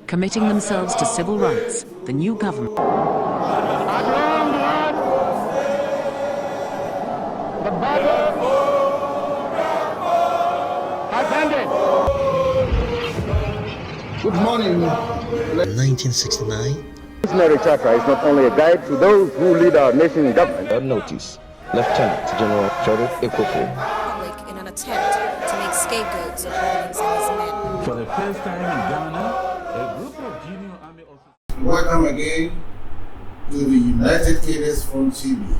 committing themselves to civil rights, the new government. The battle has ended. Good morning. 1969. Missionary Charter is not only a guide to those who lead our nation in government. Notice, Lieutenant General Sorogho Public in an attempt to make scapegoats of Rawlings and his men. For the first time in Ghana, a group of junior army officers. Welcome again to the United Cadres Front TV,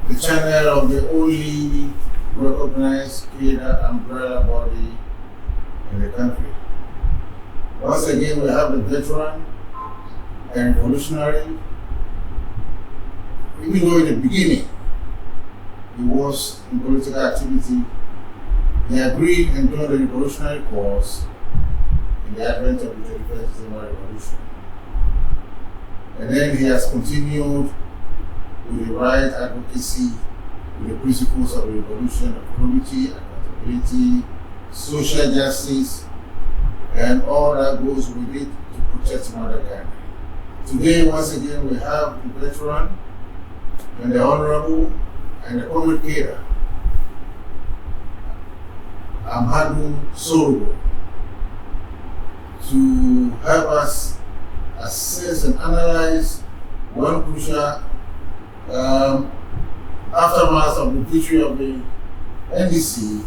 the channel of the only recognized cadre umbrella body in the country. Once again, we have the veteran and revolutionary. Even though in the beginning he was in political activity, he agreed and joined the revolutionary cause in the advent of the 31st December Revolution. And then he has continued with the right advocacy, with the principles of the revolution of probity, accountability, social justice, and all that goes with it to protect Mother Ghana. Today, once again, we have the veteran and the honorable and the common cadre, Amadu Sorogho, to help us assess and analyze one crucial aftermath of the victory of the NDC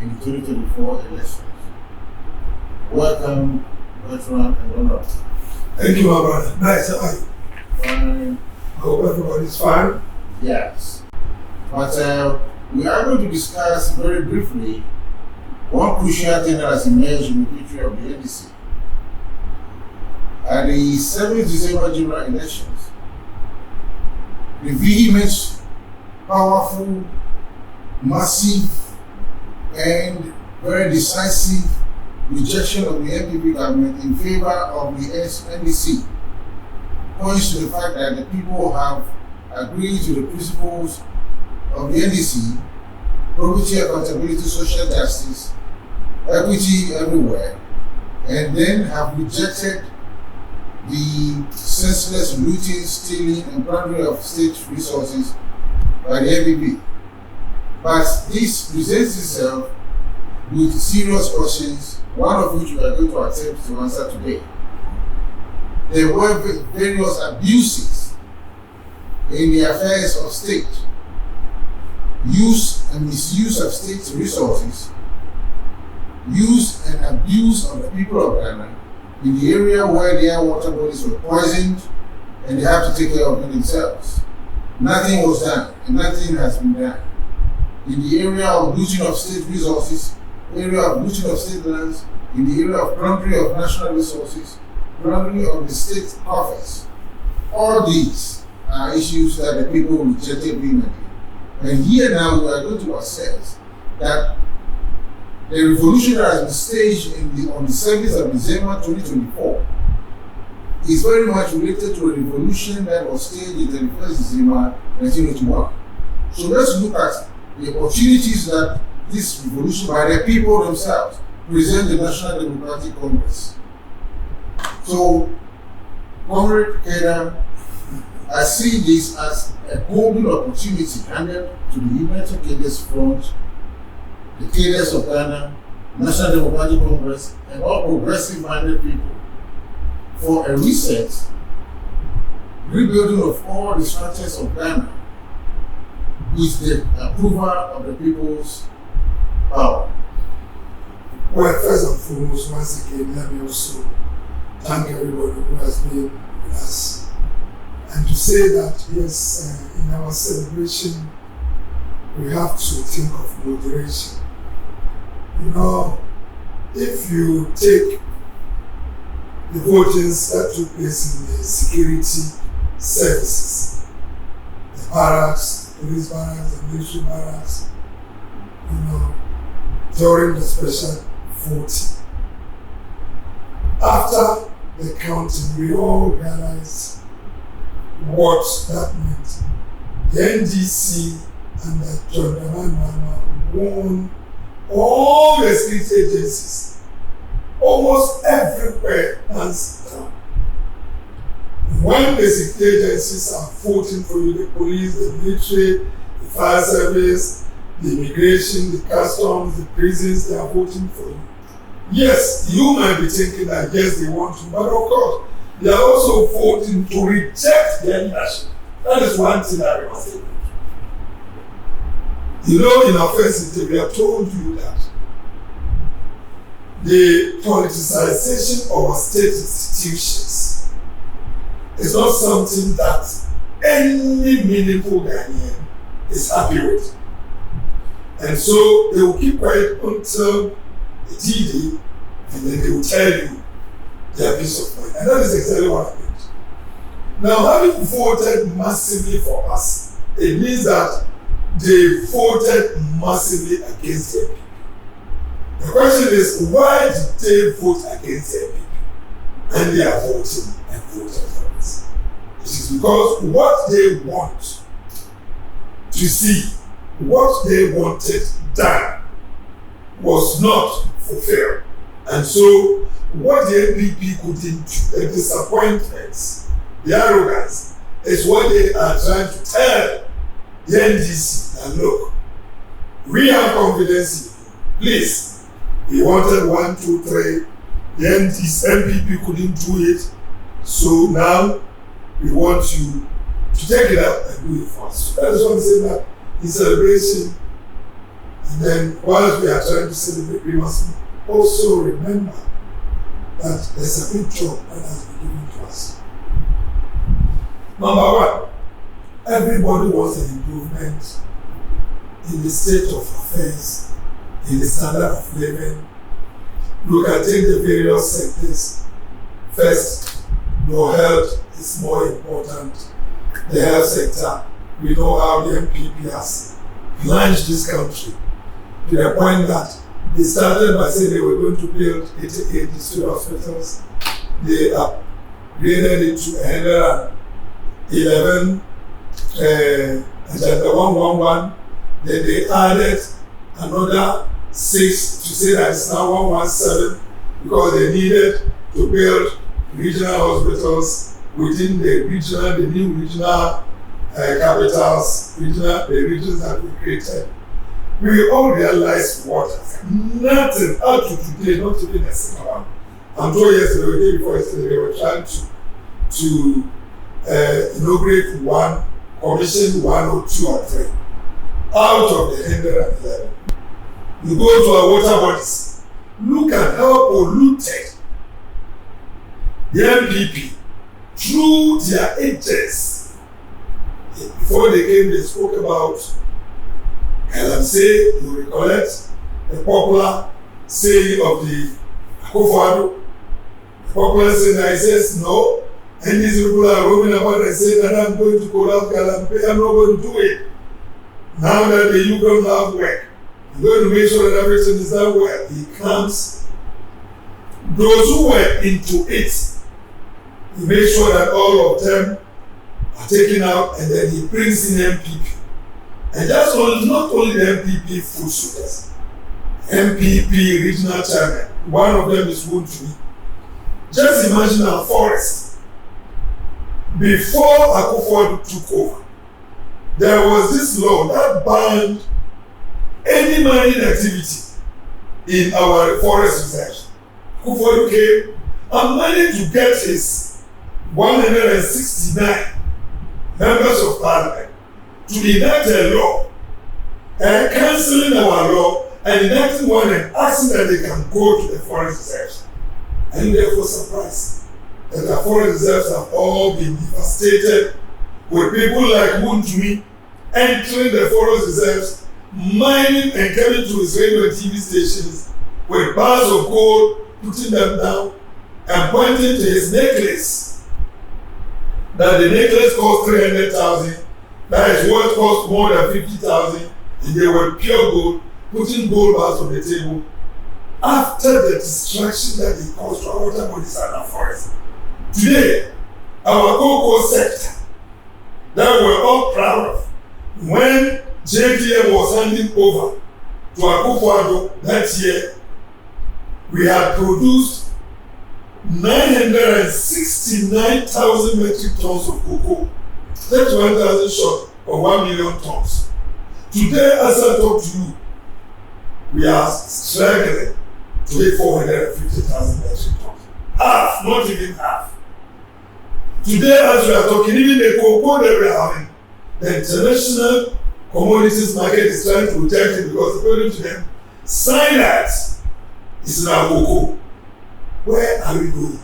in the 2024 elections. Welcome, veteran and honorable. Thank you, my brother. Nice, how are you? Fine. I hope everybody's fine. Yes. But we are going to discuss very briefly one crucial thing that has emerged in the victory of the NDC. At the 7th December general elections, the vehement, powerful, massive, and very decisive rejection of the NPP government in favor of the NDC points to the fact that the people have agreed to the principles of the NDC, probity, accountability, social justice, equity everywhere, and then have rejected the senseless looting, stealing, and plundering of state resources by the NPP. But this presents itself with serious questions, one of which we are going to attempt to answer today. There were various abuses in the affairs of state, use and misuse of state resources, use and abuse of the people of Ghana in the area where their water bodies were poisoned and they have to take care of it themselves. Nothing was done and nothing has been done. In the area of looting of state resources, area of looting of state lands, in the area of plundering of national resources, plundering of the state coffers. All these are issues that the people rejected vehemently. And here now we are going to assess that the revolution that has been staged on the 7th of December 2024 is very much related to a revolution that was staged on the 31st December 1981. So let's look at the opportunities that this revolution by the people themselves present the National Democratic Congress. So, Comrade Keda, I see this as a golden opportunity handed to the United Cadres Front, the cadres of Ghana, National Democratic Congress, and all progressive-minded people for a reset, rebuilding of all the structures of Ghana with the approval of the people's power. Well, first and foremost, once again, let me also thank everybody who has been with us. And to say that, yes, in our celebration, we have to think of moderation. You know, if you take the votings that took place in the security services, the barracks, police barracks, the military barracks, you know, during the special voting. After the counting, we all realized what that meant. The NDC and the John Dramani won all the state agencies almost everywhere hands down. When the security agencies are voting for you, the police, the military, the fire service, the immigration, the customs, the prisons, they are voting for you. Yes, you might be thinking that yes, they want to, but of course, they are also voting to reject their leadership. That is one thing that we must say. You know, in our first interview, I told you that the politicization of our state institutions is not something that any meaningful Ghanaian is happy with. And so they will keep quiet until the D-Day, and then they will tell you their peace of mind. And that is exactly what happened. Now, having voted massively for us, it means that they voted massively against the people. The question is, why did they vote against the people? And they are voting and voting for us. It is because what they want to see, what they wanted done, was not fulfilled. And so, what the NDP couldn't do, the disappointments, the arrogance, is what they are trying to tell the NDC. And look, we have confidence in you. Please, we wanted 1, 2, 3. The NPP couldn't do it. So now, we want you to take it up and do it for us. So I just want to say that in celebration, and then whilst we are trying to celebrate, we must also remember that there's a big job that has been given to us. Number one, everybody wants an improvement in the state of affairs, in the standard of living. You can take the various sectors. First, your health is more important. The health sector, we know how the MPP has plunged this country to the point that they started by saying they were going to build 88 district hospitals. They upgraded it to 111 Agenda 111. Then they added another 6 to say that it's now 117 because they needed to build regional hospitals within the new regional capitals, the regions that we created. We all realized what nothing up to today, not even a single one. I'm sure yesterday, the day before yesterday, they were trying to inaugurate one, commission 1 or 2 or 3 out of the 111. You go to our water bodies, look at how polluted the MPP through their agents. Before they came, they spoke about Galamsey, you recollect the popular saying of the Akufo-Addo. The popular saying that he says, no, and these people are roaming about and saying that I'm going to collapse Galamsey, I'm not going to do it. Now that the youth don't have work, I'm going to make sure that everything is done well. He comes, those who were into it, he makes sure that all of them are taken out, and then he brings in MPP. And that's not only the MPP food sugars, MPP regional chairman, one of them is going to be. Just imagine our forest. Before Akufo-Addo took over, there was this law that banned any mining activity in our forest reserves. Akufo-Addo came and managed to get his 169 members of parliament to enact a law and cancelling our law and enacting one and asking that they can go to the forest reserves. And therefore surprised that the forest reserves have all been devastated with people like Muntumi entering the forest reserves, mining and coming to his radio and TV stations with bars of gold, putting them down and pointing to his necklace. That the necklace cost 300,000, that is what cost more than 50,000, and they were pure gold, putting gold bars on the table after the distraction that they caused to our water bodies and our forests. Today, our cocoa sector that we're all proud of, when JDM was handing over to Akufo-Addo that year, we have produced 969,000 metric tons of cocoa. That's 1,000 short of 1 million tons. Today, as I talk to you, we are struggling to make 450,000 metric tons. Half, not even half. Today, as we are talking, even the cocoa that we are having, the international commodities market is trying to reject it because according to them, cyanide is in our cocoa. Where are we going?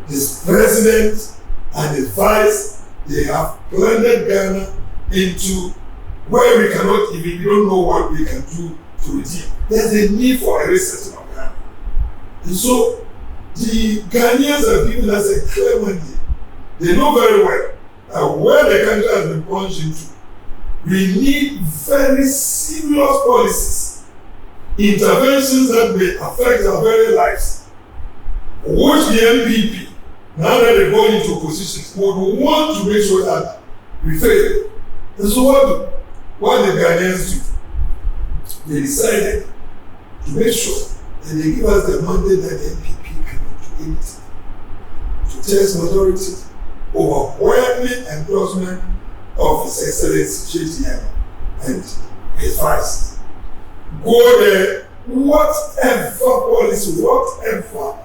This president and the vice, they have plundered Ghana into where we cannot even, we don't know what we can do to redeem. There's a need for a reset of Ghana. And so, the Ghanaians have given us a clear mandate. They know very well that where the country has been plunged into, we need very serious policies, interventions that may affect our very lives, which the NPP, now that they go into opposition, would want to make sure that we fail. And so what the Ghanaians do, they decided to make sure that they give us the mandate that the NPP cannot do anything, to test majority overwhelming endorsement of His Excellency JTM and his vice. Go there, whatever policy, whatever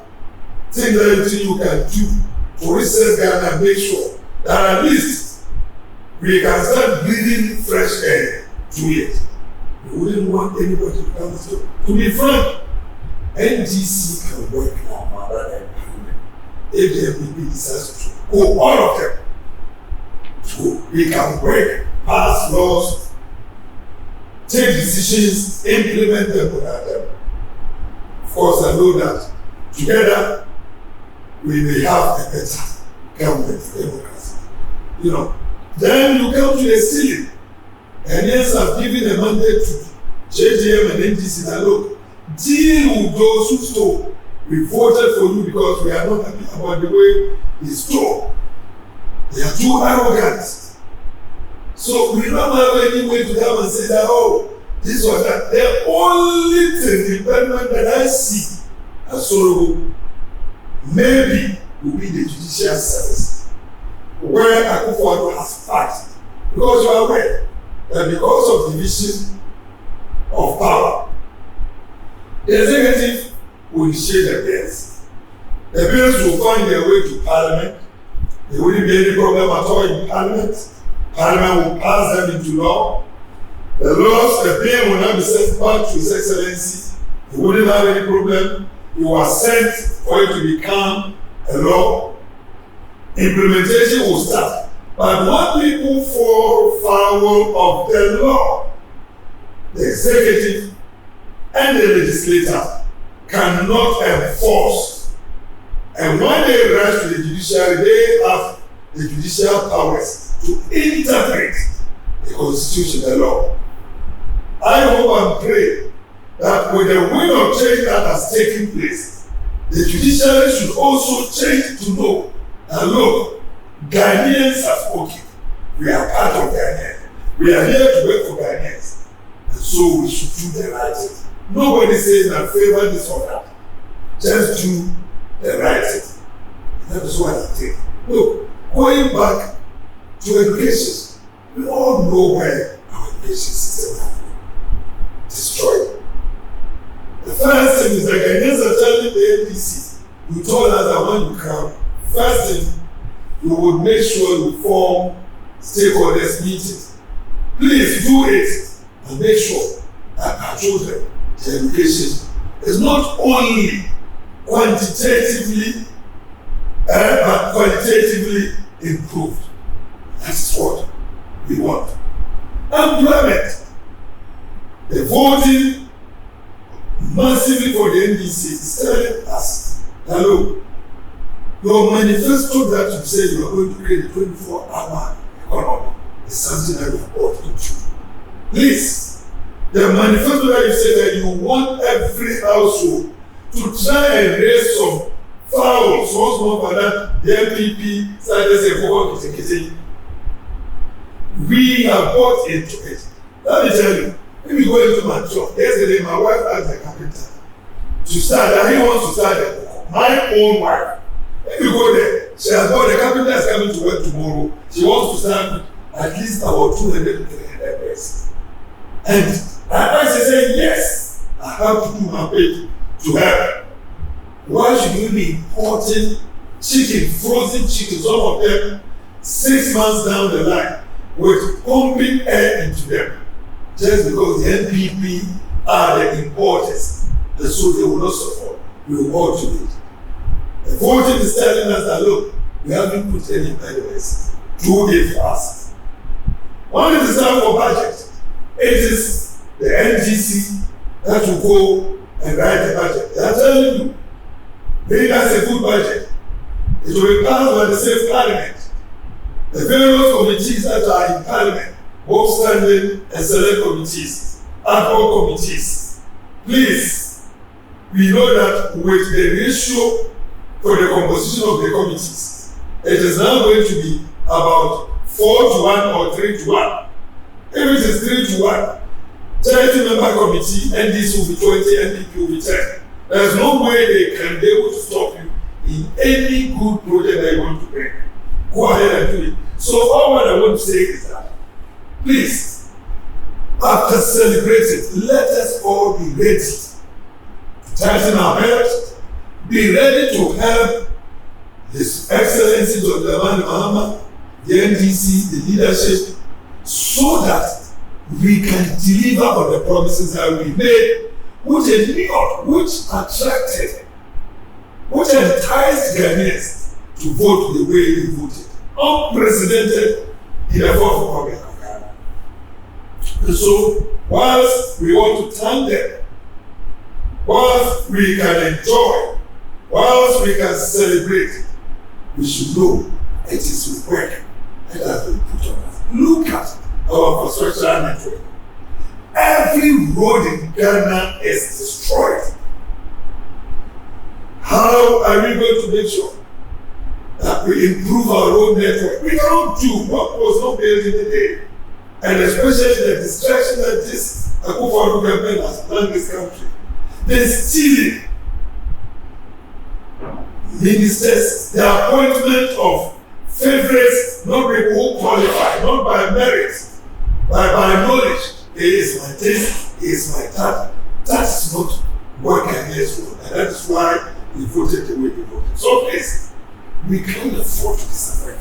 thing that you can do to reset Ghana and make sure that at least we can start breathing fresh air to it. We wouldn't want anybody to come to be frank, NDC can work now rather than parliament. If the MPP decides to go, all of them, so we can work, pass laws, take decisions, implement them without them. Of course, I know that together we may have a better government democracy. You know, then you come to the ceiling. Ghanaians have given a mandate to JGM and NDC that look, deal with those who stole. We voted for you because we are not happy about the way they stole. They are too arrogant. So we don't have any way to come and say that, oh, this or that. The only thing, the impediment that I see at Sorogho, maybe will be the judicial service, where Akufo-Addo has fighted. Because you are aware that because of division of power, the executive will initiate the bills. The bills will find their way to Parliament. There wouldn't be any problem at all in Parliament. Parliament will pass them into law. The laws, the bill will not be sent back to His Excellency. He wouldn't have any problem. It was sent for it to become a law. Implementation will start. But when people fall foul of the law, the executive and the legislature cannot enforce. And when they rise to the judiciary, they have the judicial powers to interpret the constitution, the law. I hope and pray that with the wind of change that has taken place, the judiciary should also change to know that look, Ghanaians have spoken. We are part of Ghana. We are here to work for Ghanaians. And so we should do the right thing. Nobody says that favor this or that. Just do the right thing. That is what I think. Look, going back to education, we all know where our education system has been destroyed. The first thing is that Ghanaians are telling the NDC, you told us that when you come, first thing, you would make sure you form stakeholders meetings. Please do it and make sure that our children, their education is not only quantitatively but qualitatively improved. That's what we want. Employment. The voting massively for the NDC is telling us, hello, your manifesto that you say you are going to create a 24-hour economy is something that you have brought into. Please, the manifesto that you say that you want every household to try and raise some fowls, once more for that, the MPP started saying, we have bought into it. Let me tell you, let me go into my shop. Yesterday, my wife asked the carpenter to start, and he wants to start my own wife. If you go there, she has got the carpenter is coming to work tomorrow. She wants to start at least about 200 to 300 pesos. And I say, yes, I have to do my bit to help. Why should we be importing chicken, frozen chicken, some of them 6 months down the line, with pumping air into them, just because the NPP are the importers, and so they will not support. We will all do it. The voting is telling us that, look, we haven't put any impediments. Do it for us. When it is time for budget, it is the NDC that will go and write the budget. They are telling you, bring us a good budget. It will be passed by the same parliament. The various committees that are in parliament, both standing and select committees, ad hoc committees, please, we know that with the ratio for the composition of the committees, it is now going to be about 4-1 or 3-1. If it is 3-1, 30-member committee, NDC will be 20, NDP will be 10. There is no way they can be able to stop you in any good project that you want to bring. Go ahead and do it. So all what I want to say is that, please, after celebrating, let us all be ready to tighten our belts, be ready to help His Excellency Dr. Amadu Mahama, the NDC, the leadership, so that we can deliver on the promises that we made, which endured, which attracted, which enticed Ghanaians to vote the way they voted. Unprecedented in the fourth Republic of Ghana. And so, whilst we want to thank them, whilst we can enjoy, whilst we can celebrate, we should know it is with work that has been put on us. Look at our construction network. Every road in Ghana is destroyed. How are we going to make sure that we improve our road network? We cannot do what was not built in a day. And especially the distraction that this Akufo-Addo government has done this country. The stealing ministers, the appointment of favorites, not people who qualify, not by merit, but by knowledge. It is my taste, it is my talent. That is not what Ghanaians want. And that is why we voted the way we voted. So please, we can't afford to disappoint.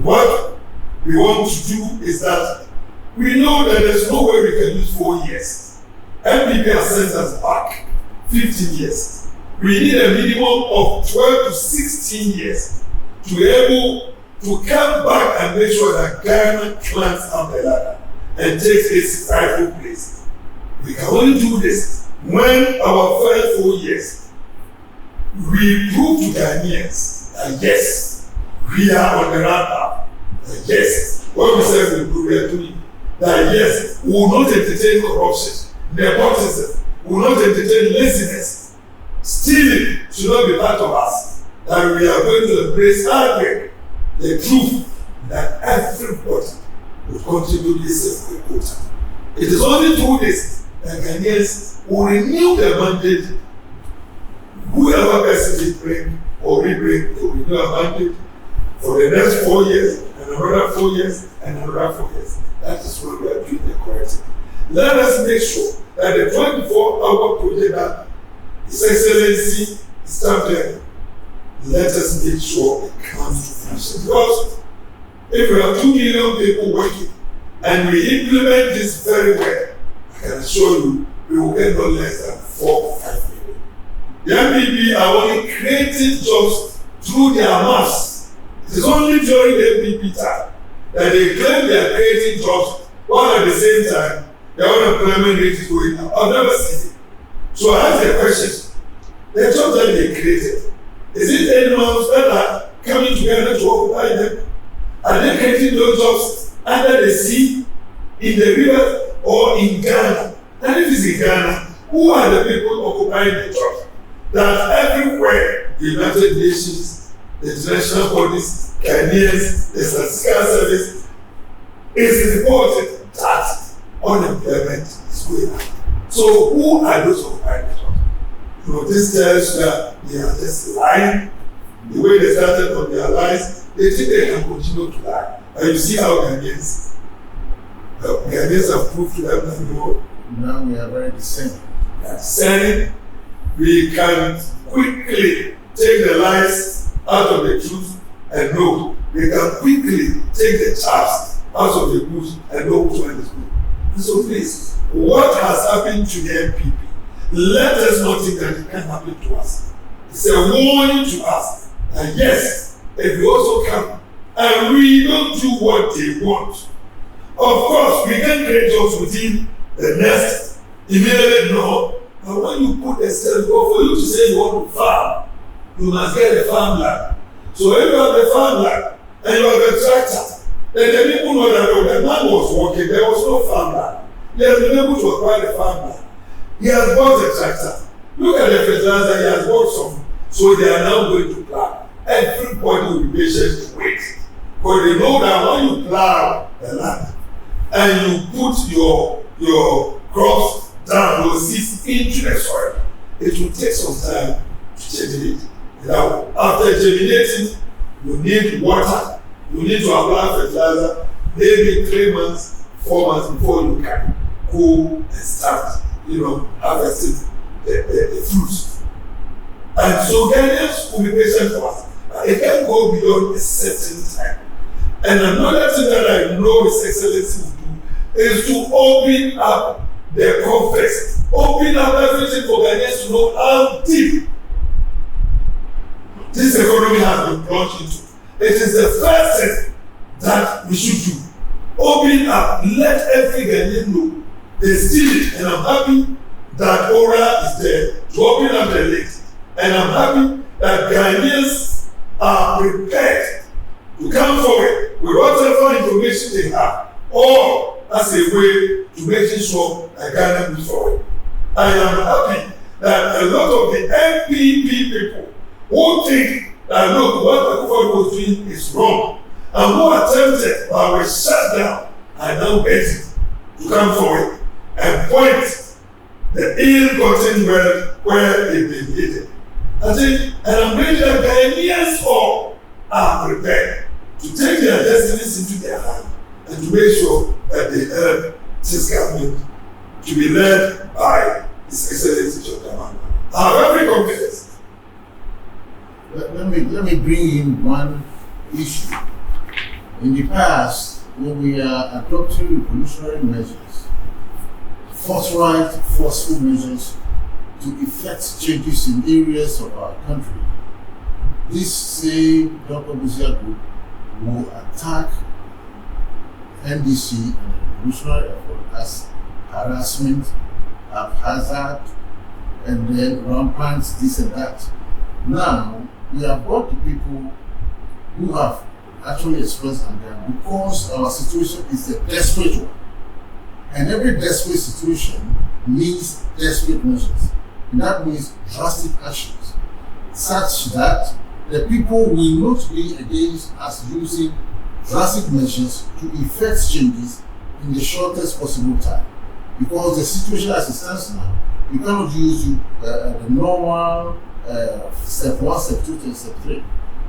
What we want to do is that we know that there's no way we can use 4 years. NPP has sent us back 15 years. We need a minimum of 12 to 16 years to be able to come back and make sure that Ghana climbs up the ladder and takes its rightful place. We can only do this when our first 4 years we prove to Ghanaians that yes, we are on the right path. That yes, what we said we are doing. That yes, we will not entertain corruption, nepotism, we will not entertain laziness. Stealing should not be part of us. That we are going to embrace hardly the truth that everybody will contribute this to quota. It is only through this that Ghanaians will renew their mandate. Whoever person they bring or we bring, they will renew our mandate for the next 4 years, and another 4 years, and another 4 years. That is what we are doing the correct thing. Let us make sure that the 24-hour project that His Excellency is there, let us make sure it comes to fruition. Because if we have 2 million people working and we implement this very well, I can assure you we will get no less than 4 or 5 million. The NPP are only creating jobs through their mass. It is only during the NPP time that they claim they are creating jobs while at the same time their unemployment rate is going up. I've never seen it. So I ask the question, the jobs that they created, is it animals that are coming together to occupy them? Are they creating those jobs under the sea, in the river, or in Ghana? And if it's in Ghana, who are the people occupying the jobs? That everywhere, the United Nations, the international bodies, Ghanaians, the statistical service, is reported that unemployment is going up. So who are those occupying the jobs? This tells you that they are just lying. The way they started on their lies, they think they can continue to lie. And you see how Ghanaians have proved to them that no. Now we are very discerning. Discerning, we can quickly take the lies out of the truth and know. We can quickly take the chaff out of the bush and know which one is good. And so please, what has happened to the NPP? Let us not think that it can happen to us. It's a warning to us. And yes, if we also come and we don't do what they want, of course, we can create jobs within the nest immediately, no. But when you put a step, for you to say you want to farm, you must get a farmland. So if you have a farmland and you have a tractor, then the people know that the man was working, there was no farmland. He has been able to acquire the farmland. He has bought a tractor. Look at the fertilizer, he has bought some. So they are now going to plow. Everybody will be patient to wait. Because they know that when you plow the land and you put your crops down, your seeds into the soil, it will take some time to germinate. Now, after germinating, you need water, you need to apply fertilizer, maybe 3 months, 4 months before you can go and start, harvesting the fruits. And so Ghanaians will be patient for us. It can go beyond a certain time. And another thing that I know His Excellency will do is to open up the context, open up everything for Ghanaians to know how deep this economy has been plunged into. It is the first thing that we should do. Open up, let every Ghanaian know they steal it, and I'm happy that Ora is there to open up the list. And I'm happy that Ghanaians are prepared to come forward with whatever information they have, or as a way to making sure that Ghana moves forward. I am happy that a lot of the NPP people who think that look, what Akufo was doing is wrong, and who attempted but were shut down, are now ready to come forward and point the ill-gotten wealth where they've been hidden. I think, and I'm ready that Ghanaians all are prepared to take their destinies into their hands and to make sure that they help this government to be led by His Excellency Dr. Amadu. I have every confidence. Let me bring in one issue. In the past, when we are adopting revolutionary measures, forceful measures to effect changes in areas of our country, this same Dr. Busia group will attack NDC and the revolutionary effort as harassment, haphazard, and then rampant this and that. Now, we have got the people who have actually expressed anger because our situation is a desperate one. And every desperate situation needs desperate measures. And that means drastic actions, such that the people will not be against us using drastic measures to effect changes in the shortest possible time. Because the situation as it stands now, you cannot use the normal step 1, step 2, and step 3.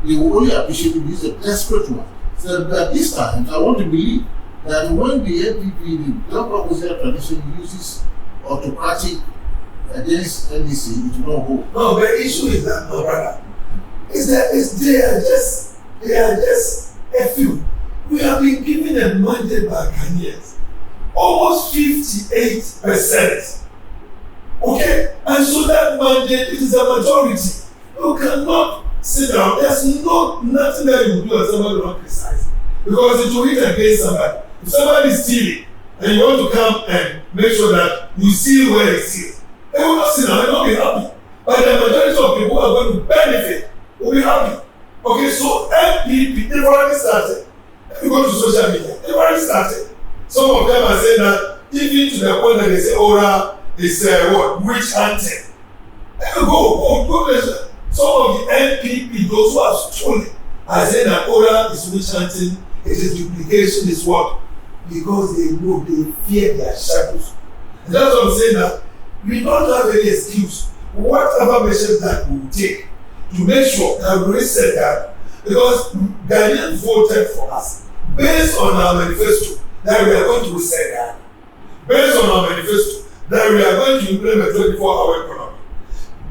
They will only appreciate if you use a desperate one. So that this time, I want to believe that when the NPP, the Democratic tradition, uses autocratic against NDC, it will not hold. No, the issue is that, my brother, is that they are just a few. We have been given a mandate by Ghanaians, almost 58%. Okay, and so that mandate is a majority. You cannot sit down. There's nothing that you do as somebody not precise, because it will hit against somebody. If somebody is stealing and you want to come and make sure that you see where he steals, they will not sit down, they will not be happy. But the majority of people who are going to benefit will be happy. Okay, so NPP, they've already started. If you go to social media, they've already started. Some of them are saying that even to the point that they say Ora is witch hunting. Go there. Some of the NPP, those who have stolen, are saying that Ora is witch hunting. It is duplication, is what? Because they know, they fear their shadows. And that's what I'm saying, that we don't have any excuse. whatever measures that we will take to make sure that we reset that, because Ghanaians voted for us based on our manifesto that we are going to reset Ghana, based on our manifesto that we are going to implement 24-hour economy,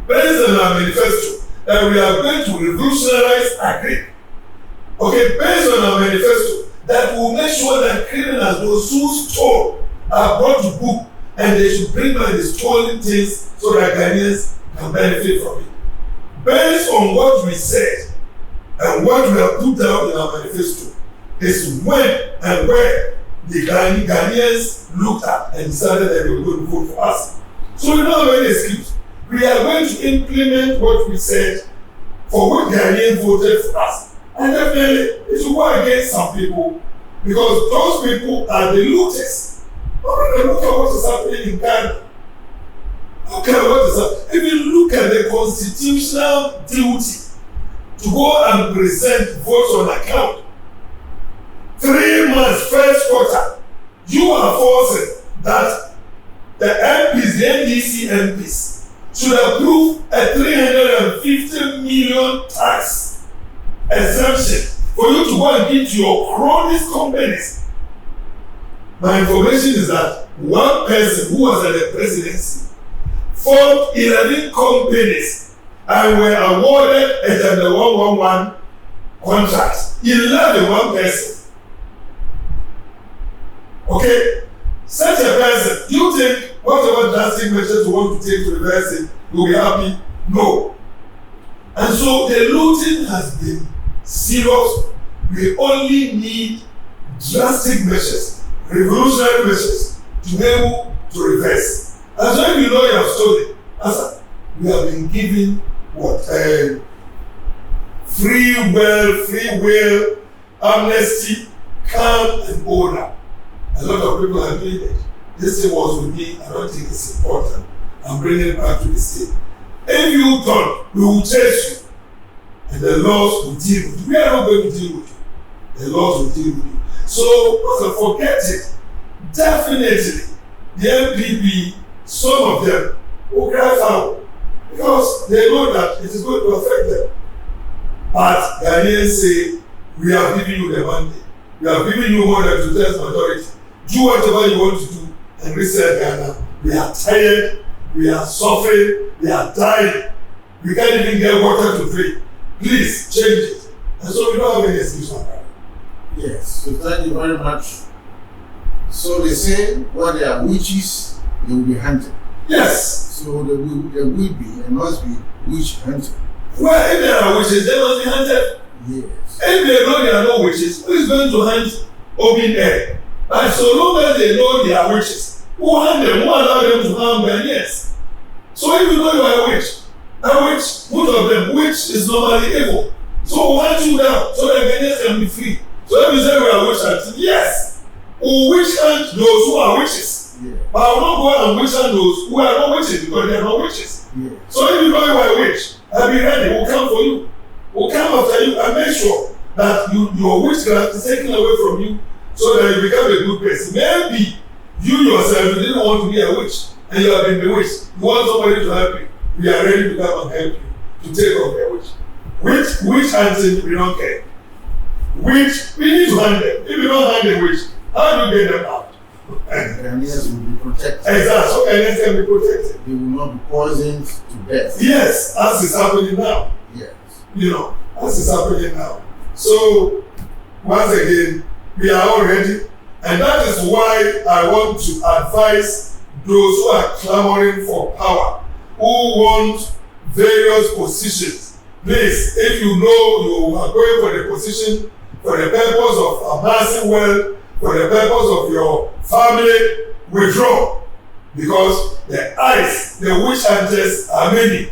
based on our manifesto that we are going to revolutionize agri. Okay, based on our manifesto that we will make sure that criminals, those who stole, are brought to book and they should bring back the stolen things so that Ghanaians can benefit from it. Based on what we said and what we have put down in our manifesto is when and where the Ghanaians looked at and decided that they were going to vote for us. So we don't have any excuse. We are going to implement what we said for which Ghanaians voted for us. And definitely it will go against some people because those people are the looters. Look at what is happening in Ghana. Look at what is happening. If you look at the constitutional duty to go and present votes on account, 3 months, first quarter, you are forcing that the MPs, the NDC MPs, should approve a 350 million tax exemption for you to go and give to your cronies companies. My information is that one person who was at the presidency formed 11 companies and were awarded a Chapter 111 contract. 11, one person. Okay, such a person, do you think whatever drastic measures you want to take to reverse it, you will be happy? No. And so the looting has been serious. We only need drastic measures, revolutionary measures to be able to reverse. And so if you know you have stolen, as we have been given what? Free will, amnesty, calm and order. A lot of people are doing it. This thing was with me. I don't think it's important. I'm bringing it back to the state. If you don't, we will chase you. And the laws will deal with you. We are not going to deal with you. The laws will deal with you. So, forget it. Definitely, the MPP, some of them will cry foul because they know that it is going to affect them. But Ghanaians say, we have given you the mandate. We have given you more than two-thirds majority. Do whatever you want to do and reset Ghana. We are tired, we are suffering, we are dying. We can't even get water to drink. Please change it. And so we don't have any excuse for that. Yes, so thank you very much. So they say when they are witches, they will be hunted. Yes. So there will be and must be witch hunting. Well, if there are witches, they must be hunted. Yes. If they know there are no witches, who is going to hunt open air? And so long as they know they are witches, who hunt them, who allow them to harm Ghanaians? So if you know you are a witch, most of them, witch is normally evil. So we'll hunt you down so that Ghanaians can be free. So if you say we are witch hunting, yes, we'll witch hunt those who are witches. Yeah. But I will not go and witch hunt those who are not witches because they are not witches. Yeah. So if you know you are a witch, I'll be ready, we'll come for you. We'll come after you and make sure that your witchcraft is taken away from you so that you become a good person. Maybe you yourself, you didn't want to be a witch and you have been bewitched. You want somebody to help you. We are ready to come and help you to take off your witch. Witch hunting, we don't care. Witch, we need to hunt them. If you don't hunt the witch, how do you get them out? Ghanaians will be protected. Exactly, so Ghanaians can be protected. They will not be poisoned to death. Yes, as is happening now. Yes. You know, as is happening now. So, once again, we are all ready. And that is why I want to advise those who are clamoring for power, who want various positions. Please, if you know you are going for the position for the purpose of amassing wealth, for the purpose of your family, withdraw. Because the eyes, the witch hunters are many.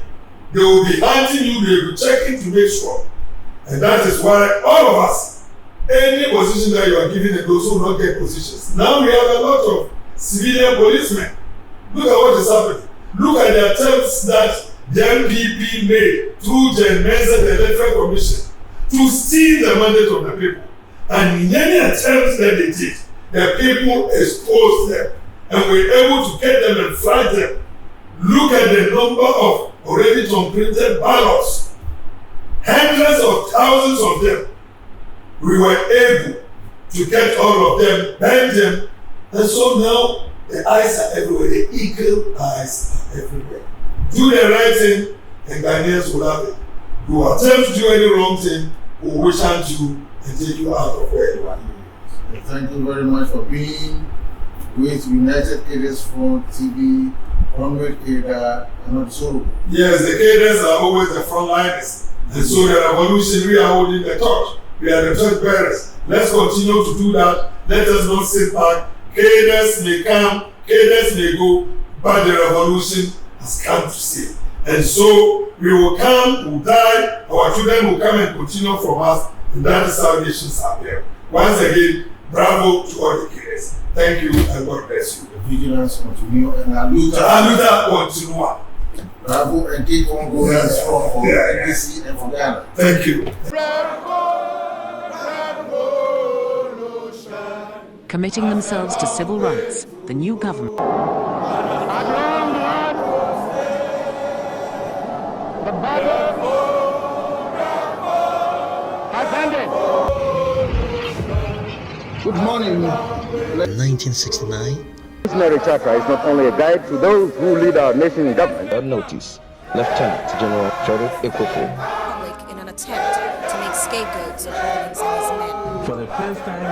They will be hunting you, they will be checking to make sure. And that is why all of us, any position that you are given, and those who will not get positions. Now we have a lot of civilian policemen. Look at what is happening. Look at the attempts that the MPP made through Jen Mensa, the Electoral Commission, to steal the mandate of the people. And in any attempts that they did, the people exposed them and were able to get them and flag them. Look at the number of already completed ballots, hundreds of thousands of them. We were able to get all of them, bend them, and so now the eyes are everywhere. The eagle eyes are everywhere. Do the right thing, and Ghanaians will have it. You attempt to do any wrong thing, we'll wish hand you and take you out of where you are. Thank you very much for being with United Cadres Front TV, Comrade Keda, and Sorogho. Yes, the cadres are always the front liners. And so the revolution, we are holding the torch. We are the torch bearers. Let's continue to do that. Let us not sit back. Cadres may come, cadres may go, but the revolution has come to stay. And so we will come, we'll die, our children will come and continue from us, and that is how nations are there. Once again, bravo to all the cadres. Thank you and God bless you. The vigilance continue and Aluta continua. Bravo and keep on going strong for NDC and for Ghana. Thank you. Committing themselves to civil rights, the new government. Good morning. 1969. This Mary Charter is not only a guide to those who lead our nation in government. Notice, Lieutenant General fulfil. Public in an attempt to make scapegoats of Rawlings and his men. For the first time in